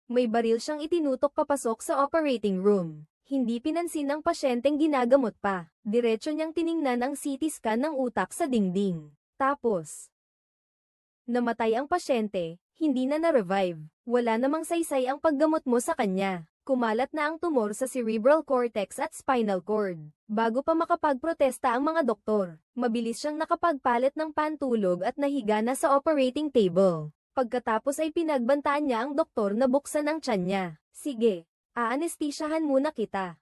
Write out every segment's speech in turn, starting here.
May baril siyang itinutok papasok sa operating room. Hindi pinansin ng pasyenteng ginagamot pa. Diretso niyang tiningnan ang CT scan ng utak sa dingding. Tapos, namatay ang pasyente, hindi na na-revive. Wala namang saysay ang paggamot mo sa kanya. Kumalat na ang tumor sa cerebral cortex at spinal cord. Bago pa makapagprotesta ang mga doktor, mabilis siyang nakapagpalit ng pantulog at nahiga na sa operating table. Pagkatapos ay pinagbantaan niya ang doktor na buksan ang tiyan niya. Sige, aanestisyahan muna kita.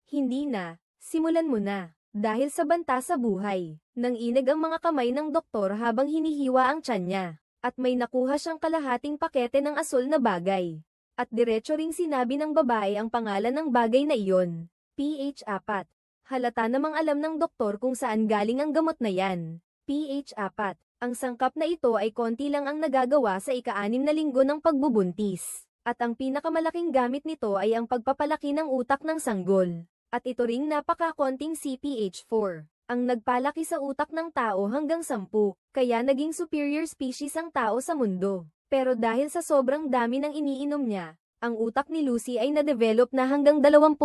Hindi na, simulan mo na. Dahil sa banta sa buhay, nanginig ang mga kamay ng doktor habang hinihiwa ang tiyan niya. At may nakuha siyang kalahating pakete ng asul na bagay. At diretso ring sinabi ng babae ang pangalan ng bagay na iyon, PH4. Halata namang alam ng doktor kung saan galing ang gamot na yan. PH4. Ang sangkap na ito ay konti lang ang nagagawa sa ika-6 na linggo ng pagbubuntis. At ang pinakamalaking gamit nito ay ang pagpapalaki ng utak ng sanggol. At ito ring napakakonting CPH4. Ang nagpalaki sa utak ng tao hanggang 10, kaya naging superior species ang tao sa mundo. Pero dahil sa sobrang dami ng iniinom niya, ang utak ni Lucy ay na-develop na hanggang 20%.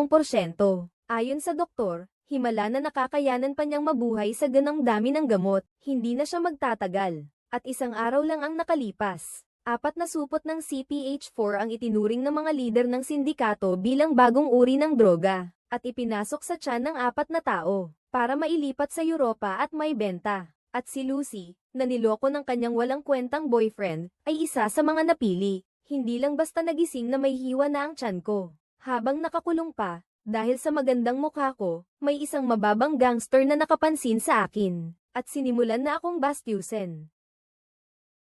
Ayon sa doktor, himala na nakakayanan pa niyang mabuhay sa ganang dami ng gamot, hindi na siya magtatagal. At isang araw lang ang nakalipas. 4 na supot ng CPH4 ang itinuring ng mga lider ng sindikato bilang bagong uri ng droga, at ipinasok sa tiyan ng 4 na tao, para mailipat sa Europa at may benta. At si Lucy, na niloko ng kanyang walang kwentang boyfriend, ay isa sa mga napili. Hindi lang basta nagising na may hiwa na ang tiyan ko. Habang nakakulong pa, dahil sa magandang mukha ko, may isang mababang gangster na nakapansin sa akin, at sinimulan na akong bastyusin.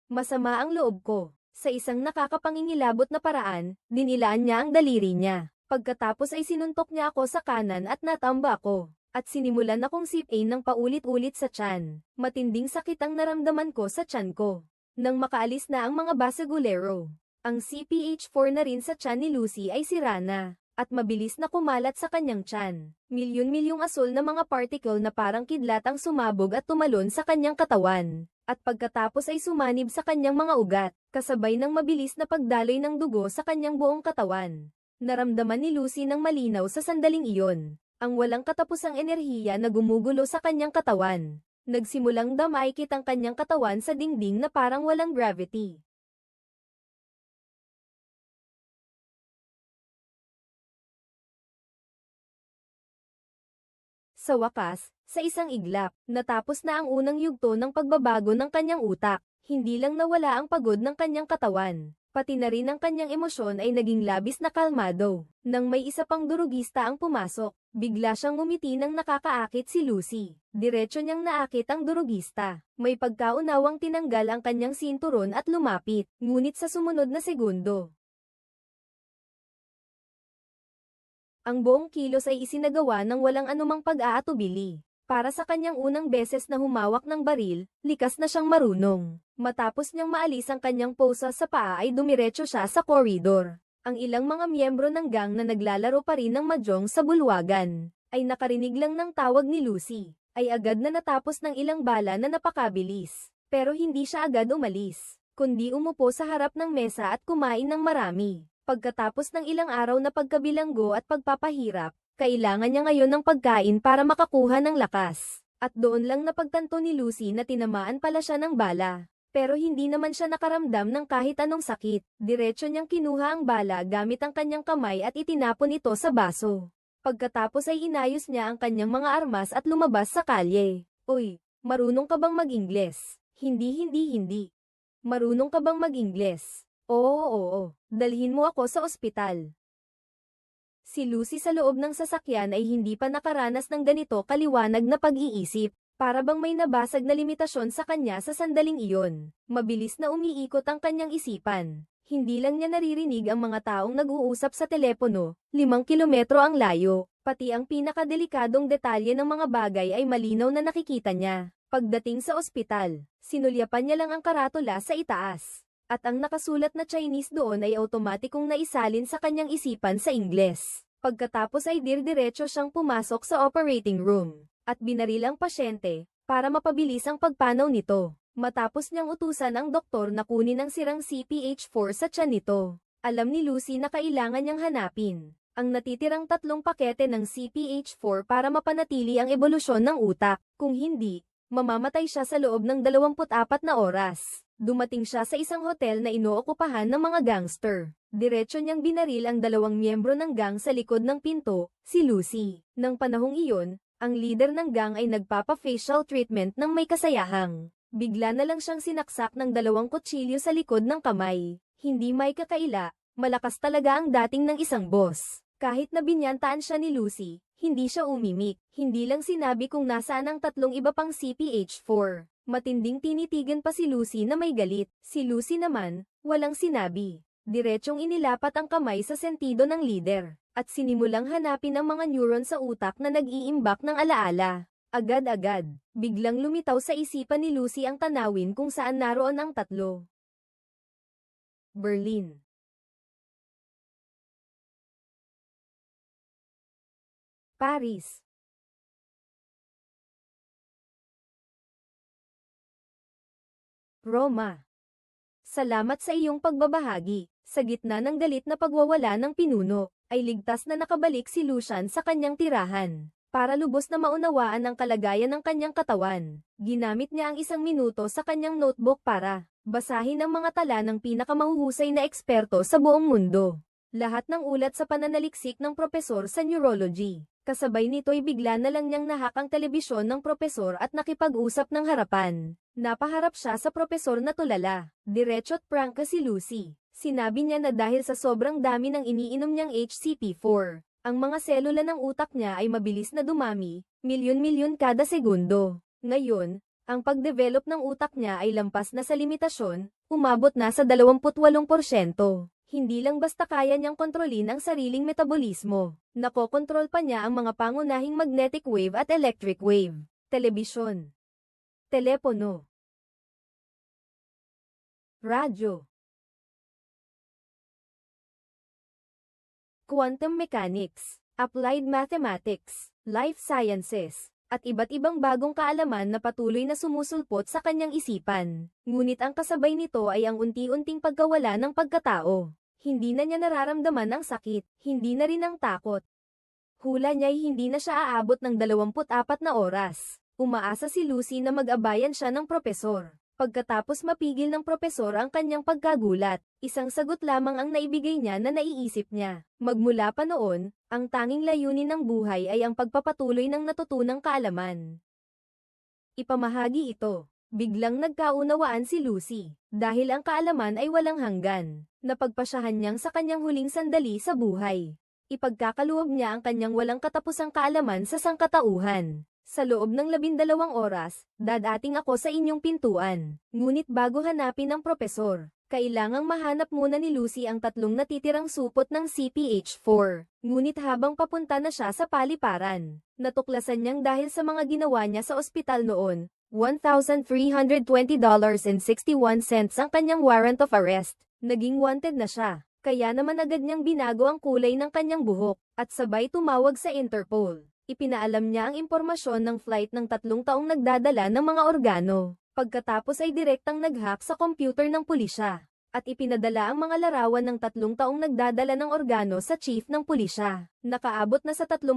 Masama ang loob ko. Sa isang nakakapangingilabot na paraan, dinilaan niya ang daliri niya. Pagkatapos ay sinuntok niya ako sa kanan at natamba ako. At sinimulan akong sipin ng paulit-ulit sa tiyan. Matinding sakit ang naramdaman ko sa tiyan ko. Nang makaalis na ang mga basagulero, ang CPH4 na rin sa tiyan ni Lucy ay sira na, at mabilis na kumalat sa kanyang tiyan. Milyon-milyong asul na mga particle na parang kidlat ang sumabog at tumalon sa kanyang katawan. At pagkatapos ay sumanib sa kanyang mga ugat, kasabay ng mabilis na pagdaloy ng dugo sa kanyang buong katawan. Naramdaman ni Lucy ng malinaw sa sandaling iyon ang walang katapusang enerhiya na gumugulo sa kanyang katawan. Nagsimulang damaykit ang kanyang katawan sa dingding na parang walang gravity. Sa wakas, sa isang iglap, natapos na ang unang yugto ng pagbabago ng kanyang utak. Hindi lang nawala ang pagod ng kanyang katawan, pati na rin ang kanyang emosyon ay naging labis na kalmado. Nang may isa pang durugista ang pumasok, bigla siyang ngumiti nang nakakaakit si Lucy. Diretso niyang naakit ang durugista. May pagkaunawang tinanggal ang kanyang sinturon at lumapit, ngunit sa sumunod na segundo, ang buong kilos ay isinagawa ng walang anumang pag-aatubili. Para sa kanyang unang beses na humawak ng baril, likas na siyang marunong. Matapos niyang maalis ang kanyang posa sa paa ay dumiretso siya sa koridor. Ang ilang mga miyembro ng gang na naglalaro pa rin ng mahjong sa bulwagan, ay nakarinig lang ng tawag ni Lucy, ay agad na natapos ng ilang bala na napakabilis. Pero hindi siya agad umalis, kundi umupo sa harap ng mesa at kumain ng marami. Pagkatapos ng ilang araw na pagkabilanggo at pagpapahirap, kailangan niya ngayon ng pagkain para makakuha ng lakas. At doon lang napagtanto ni Lucy na tinamaan pala siya ng bala. Pero hindi naman siya nakaramdam ng kahit anong sakit. Diretso niyang kinuha ang bala gamit ang kanyang kamay at itinapon ito sa baso. Pagkatapos ay inayos niya ang kanyang mga armas at lumabas sa kalye. Uy, marunong ka bang mag-Ingles? Hindi. Marunong ka bang mag-Ingles? Oo. Dalhin mo ako sa ospital. Si Lucy sa loob ng sasakyan ay hindi pa nakaranas ng ganito kaliwanag na pag-iisip. Para bang may nabasag na limitasyon sa kanya sa sandaling iyon. Mabilis na umiikot ang kanyang isipan. Hindi lang niya naririnig ang mga taong nag-uusap sa telepono, 5 kilometro ang layo. Pati ang pinakadelikadong detalye ng mga bagay ay malinaw na nakikita niya. Pagdating sa ospital, sinulyapan niya lang ang karatula sa itaas. At ang nakasulat na Chinese doon ay automatikong naisalin sa kanyang isipan sa Ingles. Pagkatapos ay diretso siyang pumasok sa operating room at binaril ang pasyente, para mapabilis ang pagpanaw nito. Matapos niyang utusan ang doktor na kunin ang sirang CPH4 sa tiyan nito. Alam ni Lucy na kailangan niyang hanapin ang natitirang 3 pakete ng CPH4 para mapanatili ang ebolusyon ng utak. Kung hindi, mamamatay siya sa loob ng 24 na oras. Dumating siya sa isang hotel na inookupahan ng mga gangster. Diretso niyang binaril ang 2 miyembro ng gang sa likod ng pinto, si Lucy. Nang panahong iyon, ang leader ng gang ay nagpapa-facial treatment ng may kasayahang. Bigla na lang siyang sinaksak ng 2 kutsilyo sa likod ng kamay. Hindi may kakaila, malakas talaga ang dating ng isang boss. Kahit na binyantaan siya ni Lucy, hindi siya umimik. Hindi lang sinabi kung nasaan ang 3 iba pang CPH4. Matinding tinitigan pa si Lucy na may galit. Si Lucy naman, walang sinabi. Diretsong inilapat ang kamay sa sentido ng leader, at sinimulang hanapin ang mga neuron sa utak na nag-iimbak ng alaala. Agad-agad, biglang lumitaw sa isipan ni Lucy ang tanawin kung saan naroon ang 3. Berlin. Paris. Roma. Salamat sa iyong pagbabahagi. Sa gitna ng galit na pagwawala ng pinuno, ay ligtas na nakabalik si Lucian sa kanyang tirahan. Para lubos na maunawaan ang kalagayan ng kanyang katawan, ginamit niya ang 1 minuto sa kanyang notebook para basahin ang mga tala ng pinakamahuhusay na eksperto sa buong mundo. Lahat ng ulat sa pananaliksik ng propesor sa neurology. Kasabay nito'y bigla na lang niyang nahak ang telebisyon ng propesor at nakipag-usap ng harapan. Napaharap siya sa propesor na tulala. Diretso't prangka si Lucy. Sinabi niya na dahil sa sobrang dami ng iniinom niyang HCP4, ang mga selula ng utak niya ay mabilis na dumami, milyon-milyon kada segundo. Ngayon, ang pagdevelop ng utak niya ay lampas na sa limitasyon, umabot na sa 28%. Hindi lang basta kaya niyang kontrolin ang sariling metabolismo, nakokontrol pa niya ang mga pangunahing magnetic wave at electric wave, telebisyon, telepono, radyo, quantum mechanics, applied mathematics, life sciences, at iba't ibang bagong kaalaman na patuloy na sumusulpot sa kanyang isipan. Ngunit ang kasabay nito ay ang unti-unting pagkawala ng pagkatao. Hindi na niya nararamdaman ang sakit, hindi na rin ang takot. Hula niya'y hindi na siya aabot ng 24 na oras. Umaasa si Lucy na mag-abayan siya ng propesor. Pagkatapos mapigil ng propesor ang kanyang pagkagulat, isang sagot lamang ang naibigay niya na naiisip niya. Magmula pa noon, ang tanging layunin ng buhay ay ang pagpapatuloy ng natutunang kaalaman. Ipamahagi ito. Biglang nagkaunawaan si Lucy, dahil ang kaalaman ay walang hanggan. Napagpasyahan niyang sa kanyang huling sandali sa buhay. Ipagkakaloob niya ang kanyang walang katapusang kaalaman sa sangkatauhan. Sa loob ng 12 oras, dadating ako sa inyong pintuan. Ngunit bago hanapin ang propesor, kailangang mahanap muna ni Lucy ang 3 natitirang supot ng CPH4. Ngunit habang papunta na siya sa paliparan, natuklasan niyang dahil sa mga ginawa niya sa ospital noon, $1,320.61 ang kanyang warrant of arrest. Naging wanted na siya, kaya naman agad niyang binago ang kulay ng kanyang buhok, at sabay tumawag sa Interpol. Ipinaalam niya ang impormasyon ng flight ng 3 taong nagdadala ng mga organo. Pagkatapos ay direktang nag-hack sa computer ng pulisya, at ipinadala ang mga larawan ng 3 taong nagdadala ng organo sa chief ng pulisya. Nakaabot na sa 30%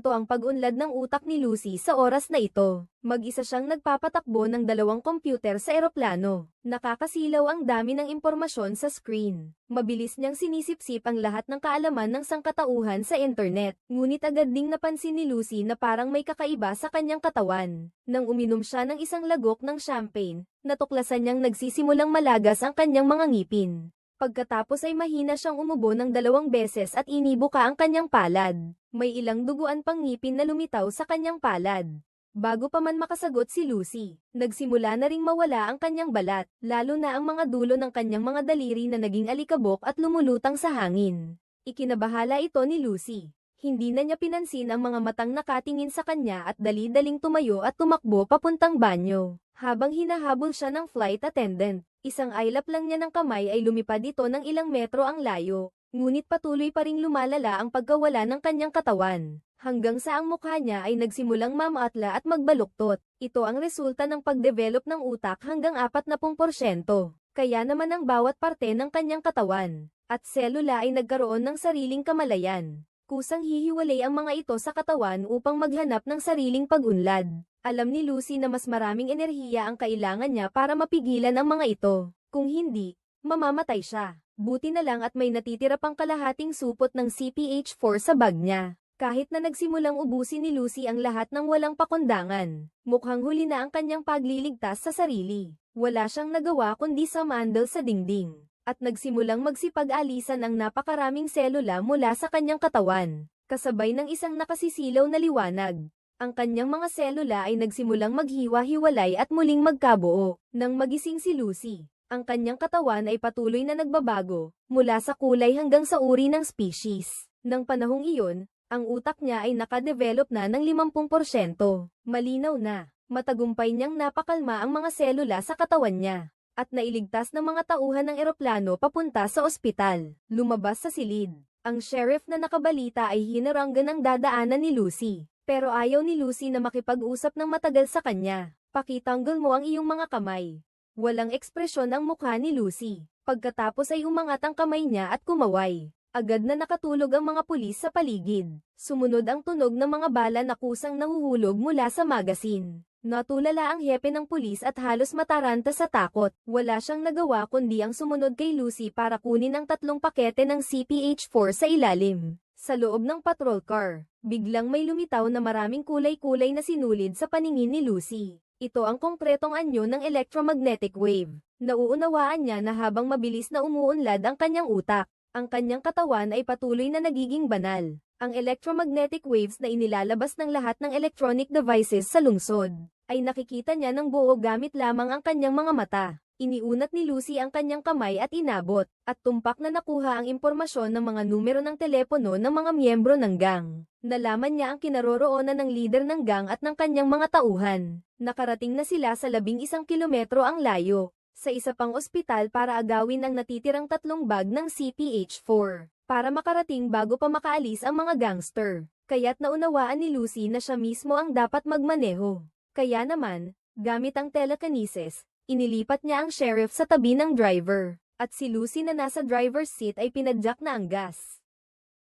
ang pag-unlad ng utak ni Lucy sa oras na ito. Mag-isa siyang nagpapatakbo ng 2 computer sa eroplano. Nakakasilaw ang dami ng impormasyon sa screen. Mabilis niyang sinisipsip ang lahat ng kaalaman ng sangkatauhan sa internet. Ngunit agad ding napansin ni Lucy na parang may kakaiba sa kanyang katawan. Nang uminom siya ng isang lagok ng champagne, natuklasan niyang nagsisimulang malagas ang kanyang mga ngipin. Pagkatapos ay mahina siyang umubo ng 2 beses at inibuka ang kanyang palad. May ilang duguan pang ngipin na lumitaw sa kanyang palad. Bago pa man makasagot si Lucy, nagsimula na ring mawala ang kanyang balat, lalo na ang mga dulo ng kanyang mga daliri na naging alikabok at lumulutang sa hangin. Ikinabahala ito ni Lucy. Hindi na niya pinansin ang mga matang nakatingin sa kanya at dali-daling tumayo at tumakbo papuntang banyo. Habang hinahabol siya ng flight attendant, isang ailap lang niya ng kamay ay lumipad ito ng ilang metro ang layo. Ngunit patuloy pa ring lumalala ang pagkawala ng kanyang katawan. Hanggang sa ang mukha niya ay nagsimulang mamaatla at magbaluktot. Ito ang resulta ng pagdevelop ng utak hanggang 40%. Kaya naman ang bawat parte ng kanyang katawan at selula ay nagkaroon ng sariling kamalayan. Kusang hihiwalay ang mga ito sa katawan upang maghanap ng sariling pag-unlad. Alam ni Lucy na mas maraming enerhiya ang kailangan niya para mapigilan ang mga ito. Kung hindi, mamamatay siya. Buti na lang at may natitira pang kalahating supot ng CPH4 sa bag niya. Kahit na nagsimulang ubusin ni Lucy ang lahat ng walang pakundangan, mukhang huli na ang kanyang pagliligtas sa sarili. Wala siyang nagawa kundi sumandal sa dingding, at nagsimulang magsipag-alisan ang napakaraming selula mula sa kanyang katawan, kasabay ng isang nakasisilaw na liwanag. Ang kanyang mga selula ay nagsimulang maghiwa-hiwalay at muling magkabuo. Nang magising si Lucy, ang kanyang katawan ay patuloy na nagbabago, mula sa kulay hanggang sa uri ng species. Nang panahong iyon, ang utak niya ay nakadevelop na ng 50%. Malinaw na, matagumpay niyang napakalma ang mga selula sa katawan niya, at nailigtas ng mga tauhan ng eroplano papunta sa ospital. Lumabas sa silid, ang sheriff na nakabalita ay hinaranggan ang dadaanan ni Lucy, pero ayaw ni Lucy na makipag-usap ng matagal sa kanya. Pakitanggol mo ang iyong mga kamay. Walang ekspresyon ang mukha ni Lucy. Pagkatapos ay umangat ang kamay niya at kumaway. Agad na nakatulog ang mga pulis sa paligid. Sumunod ang tunog ng mga bala na kusang nahuhulog mula sa magasin. Natulala ang hepe ng pulis at halos mataranta sa takot. Wala siyang nagawa kundi ang sumunod kay Lucy para kunin ang 3 pakete ng CPH4 sa ilalim. Sa loob ng patrol car, biglang may lumitaw na maraming kulay-kulay na sinulid sa paningin ni Lucy. Ito ang konkretong anyo ng electromagnetic wave. Nauunawaan niya na habang mabilis na umuunlad ang kanyang utak, ang kanyang katawan ay patuloy na nagiging banal. Ang electromagnetic waves na inilalabas ng lahat ng electronic devices sa lungsod, ay nakikita niya ng buo gamit lamang ang kanyang mga mata. Iniunat ni Lucy ang kanyang kamay at inabot, at tumpak na nakuha ang impormasyon ng mga numero ng telepono ng mga miyembro ng gang. Nalaman niya ang kinaroroonan ng lider ng gang at ng kanyang mga tauhan. Nakarating na sila sa 11 kilometro ang layo, sa isa pang ospital para agawin ang natitirang 3 bag ng CPH4, para makarating bago pa makaalis ang mga gangster. Kaya't naunawaan ni Lucy na siya mismo ang dapat magmaneho. Kaya naman, gamit ang telekinesis, inilipat niya ang sheriff sa tabi ng driver, at si Lucy na nasa driver's seat ay pinadyak na ang gas.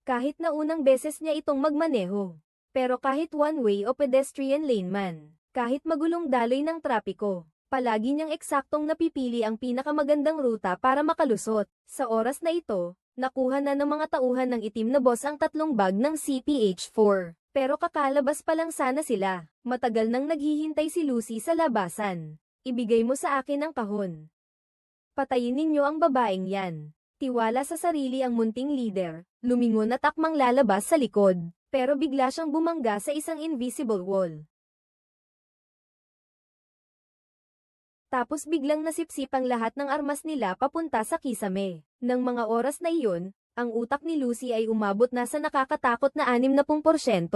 Kahit na unang beses niya itong magmaneho, pero kahit one-way o pedestrian lane man, kahit magulong daloy ng trapiko, palagi niyang eksaktong napipili ang pinakamagandang ruta para makalusot. Sa oras na ito, nakuha na ng mga tauhan ng itim na boss ang 3 bag ng CPH4. Pero kakalabas pa lang sana sila. Matagal nang naghihintay si Lucy sa labasan. Ibigay mo sa akin ang kahon. Patayin ninyo ang babaeng yan. Tiwala sa sarili ang munting leader, lumingon at akmang lalabas sa likod, pero bigla siyang bumangga sa isang invisible wall. Tapos biglang nasipsip ang lahat ng armas nila papunta sa kisame. Nang mga oras na iyon, ang utak ni Lucy ay umabot na sa nakakatakot na 60%.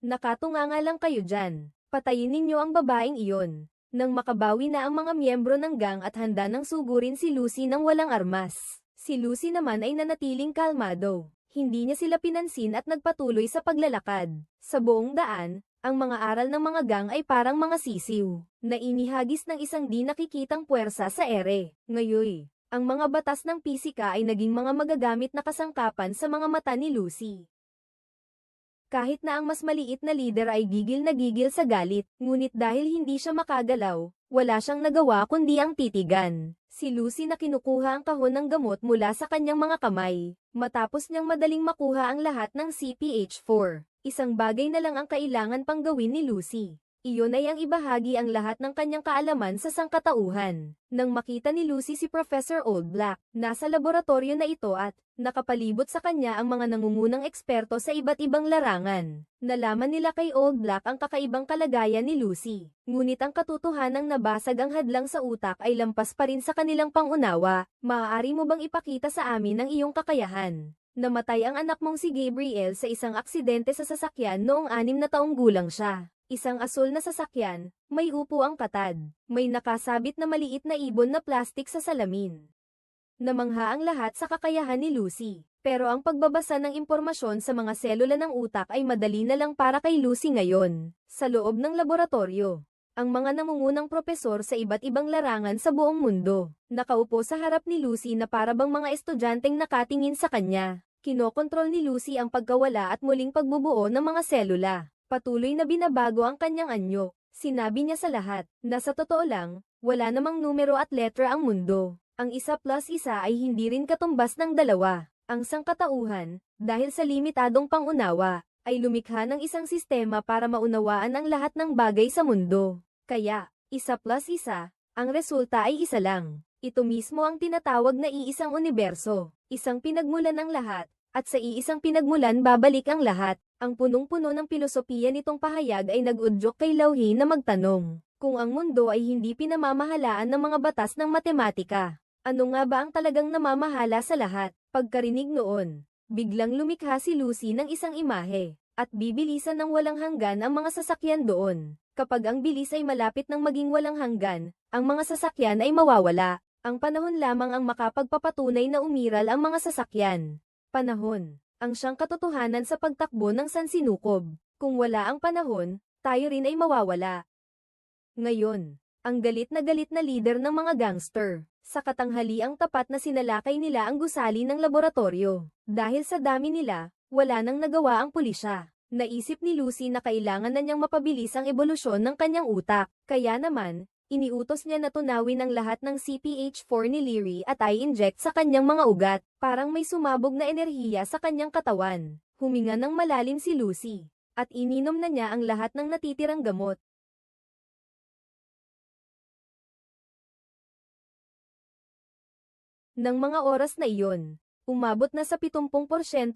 Nakatunganga lang kayo dyan. Patayin ninyo ang babaeng iyon. Nang makabawi na ang mga miyembro ng gang at handa nang sugurin si Lucy ng walang armas, si Lucy naman ay nanatiling kalmado. Hindi niya sila pinansin at nagpatuloy sa paglalakad. Sa buong daan, ang mga aral ng mga gang ay parang mga sisiw, na inihagis ng isang di nakikitang puwersa sa ere. Ngayon, ang mga batas ng pisika ay naging mga magagamit na kasangkapan sa mga mata ni Lucy. Kahit na ang mas maliit na lider ay gigil na gigil sa galit, ngunit dahil hindi siya makagalaw, wala siyang nagawa kundi ang titigan. Si Lucy na kinukuha ang kahon ng gamot mula sa kanyang mga kamay, matapos niyang madaling makuha ang lahat ng CPH4. Isang bagay na lang ang kailangan pang gawin ni Lucy. Iyon ay ang ibahagi ang lahat ng kanyang kaalaman sa sangkatauhan. Nang makita ni Lucy si Professor Old Black, nasa laboratorio na ito at nakapalibot sa kanya ang mga nangungunang eksperto sa iba't ibang larangan. Nalaman nila kay Old Black ang kakaibang kalagayan ni Lucy. Ngunit ang katotohanang nabasag ang hadlang sa utak ay lampas pa rin sa kanilang pangunawa. Maaari mo bang ipakita sa amin ang iyong kakayahan? Namatay ang anak mong si Gabriel sa isang aksidente sa sasakyan noong 6 na taong gulang siya. Isang asul na sasakyan, may upo ang katad, may nakasabit na maliit na ibon na plastik sa salamin. Namangha ang lahat sa kakayahan ni Lucy, pero ang pagbabasa ng impormasyon sa mga selula ng utak ay madali na lang para kay Lucy ngayon. Sa loob ng laboratorio, ang mga namungunang propesor sa iba't ibang larangan sa buong mundo. Nakaupo sa harap ni Lucy na parabang mga estudyanteng nakatingin sa kanya. Kinokontrol ni Lucy ang pagkawala at muling pagbubuo ng mga selula. Patuloy na binabago ang kanyang anyo. Sinabi niya sa lahat, na sa totoo lang, wala namang numero at letra ang mundo. Ang 1+1 ay hindi rin katumbas ng 2. Ang sangkatauhan, dahil sa limitadong pangunawa, ay lumikha ng isang sistema para maunawaan ang lahat ng bagay sa mundo. Kaya, 1+1, ang resulta ay 1 lang. Ito mismo ang tinatawag na iisang universo, isang pinagmulan ng lahat, at sa iisang pinagmulan babalik ang lahat. Ang punong-puno ng pilosopiya nitong pahayag ay nag-udyok kay Lauhi na magtanong, kung ang mundo ay hindi pinamamahalaan ng mga batas ng matematika, ano nga ba ang talagang namamahala sa lahat? Pagkarinig noon, biglang lumikha si Lucy ng isang imahe, at bibilisan ng walang hanggan ang mga sasakyan doon. Kapag ang bilis ay malapit ng maging walang hanggan, ang mga sasakyan ay mawawala. Ang panahon lamang ang makapagpapatunay na umiral ang mga sasakyan. Panahon, ang siyang katotohanan sa pagtakbo ng sansinukob. Kung wala ang panahon, tayo rin ay mawawala. Ngayon, ang galit na lider ng mga gangster, sa katanghaliang tapat na sinalakay nila ang gusali ng laboratorio. Dahil sa dami nila, wala nang nagawa ang pulisya. Naisip ni Lucy na kailangan na niyang mapabilis ang ebolusyon ng kanyang utak. Kaya naman, iniutos niya na tunawin ang lahat ng CPH4 ni Leary at i-inject sa kanyang mga ugat. Parang may sumabog na enerhiya sa kanyang katawan. Huminga ng malalim si Lucy, at ininom na niya ang lahat ng natitirang gamot. Nang mga oras na iyon, umabot na sa 70%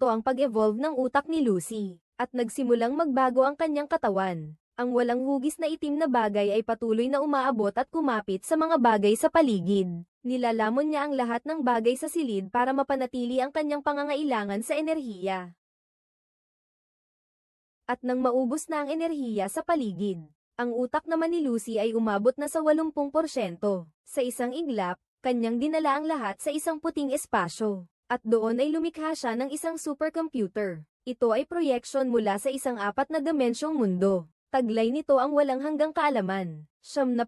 ang pag-evolve ng utak ni Lucy, at nagsimulang magbago ang kanyang katawan. Ang walang hugis na itim na bagay ay patuloy na umaabot at kumapit sa mga bagay sa paligid. Nilalamon niya ang lahat ng bagay sa silid para mapanatili ang kanyang pangangailangan sa enerhiya. At nang maubos na ang enerhiya sa paligid, ang utak naman ni Lucy ay umabot na sa 80%. Sa isang iglap, kanyang dinala ang lahat sa isang puting espasyo, at doon ay lumikha siya ng isang supercomputer. Ito ay proyeksyon mula sa isang 4 na dimensyong mundo. Taglay nito ang walang hanggang kaalaman. 70%.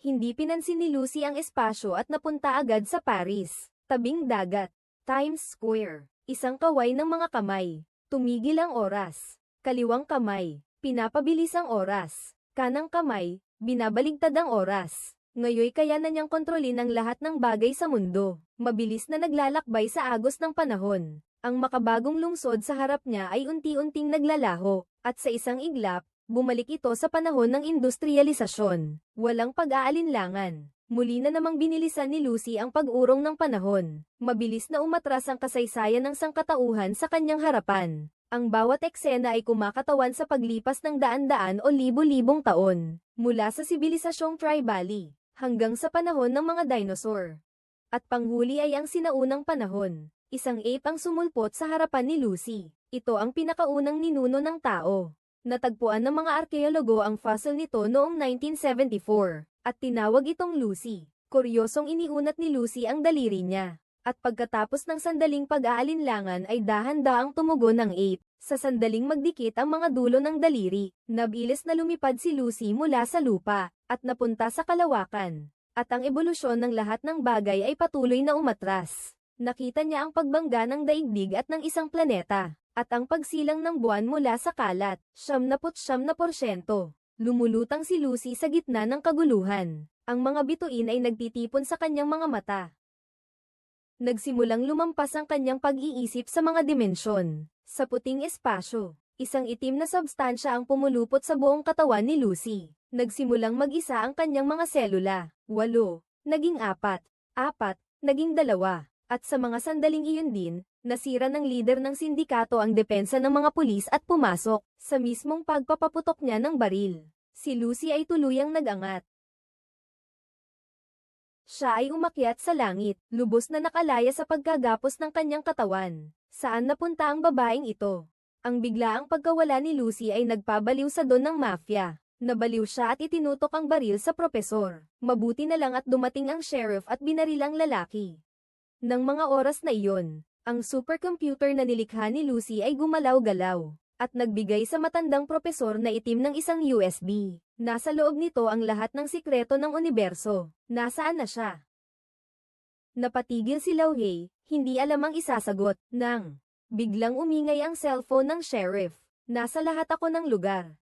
Hindi pinansin ni Lucy ang espasyo at napunta agad sa Paris. Tabing dagat. Times Square. Isang kaway ng mga kamay. Tumigil ang oras. Kaliwang kamay. Pinapabilis ang oras. Kanang kamay. Binabaligtad ang oras. Ngayoy kaya na niyang kontrolin ang lahat ng bagay sa mundo. Mabilis na naglalakbay sa agos ng panahon. Ang makabagong lungsod sa harap niya ay unti-unting naglalaho, at sa isang iglap, bumalik ito sa panahon ng industrialisasyon. Walang pag-aalinlangan. Muli na namang binilisan ni Lucy ang pag-urong ng panahon. Mabilis na umatras ang kasaysayan ng sangkatauhan sa kanyang harapan. Ang bawat eksena ay kumakatawan sa paglipas ng daan-daan o libo-libong taon. Mula sa sibilisasyong tribali, hanggang sa panahon ng mga dinosaur. At panghuli ay ang sinaunang panahon. Isang ape ang sumulpot sa harapan ni Lucy. Ito ang pinakaunang ninuno ng tao. Natagpuan ng mga arkeologo ang fossil nito noong 1974, at tinawag itong Lucy. Kuryosong iniunat ni Lucy ang daliri niya. At pagkatapos ng sandaling pag-aalinlangan ay dahan-daang tumugon ng ape. Sa sandaling magdikit ang mga dulo ng daliri, nabilis na lumipad si Lucy mula sa lupa, at napunta sa kalawakan. At ang ebolusyon ng lahat ng bagay ay patuloy na umatras. Nakita niya ang pagbangga ng daigdig at ng isang planeta, at ang pagsilang ng buwan mula sa kalat. 79%. Lumulutang si Lucy sa gitna ng kaguluhan. Ang mga bituin ay nagtitipon sa kanyang mga mata. Nagsimulang lumampas ang kanyang pag-iisip sa mga dimensyon. Sa puting espasyo, isang itim na substansya ang pumulupot sa buong katawan ni Lucy. Nagsimulang mag-isa ang kanyang mga selula. 8, naging 4, 4, naging 2. At sa mga sandaling iyon din, nasira ng lider ng sindikato ang depensa ng mga pulis at pumasok sa mismong pagpapaputok niya ng baril. Si Lucy ay tuluyang nag-angat. Siya ay umakyat sa langit, lubos na nakalaya sa pagkagapos ng kanyang katawan. Saan napunta ang babaeng ito? Ang biglaang pagkawala ni Lucy ay nagpabaliw sa don ng mafia. Nabaliw siya at itinutok ang baril sa propesor. Mabuti na lang at dumating ang sheriff at binaril ang lalaki. Nang mga oras na iyon, ang supercomputer na nilikha ni Lucy ay gumalaw-galaw, at nagbigay sa matandang propesor na itim ng isang USB. Nasa loob nito ang lahat ng sikreto ng universo. Nasaan na siya? Napatigil si Lao Hei, hindi alam ang isasagot. Nang biglang umingay ang cellphone ng sheriff. Nasa lahat ako ng lugar.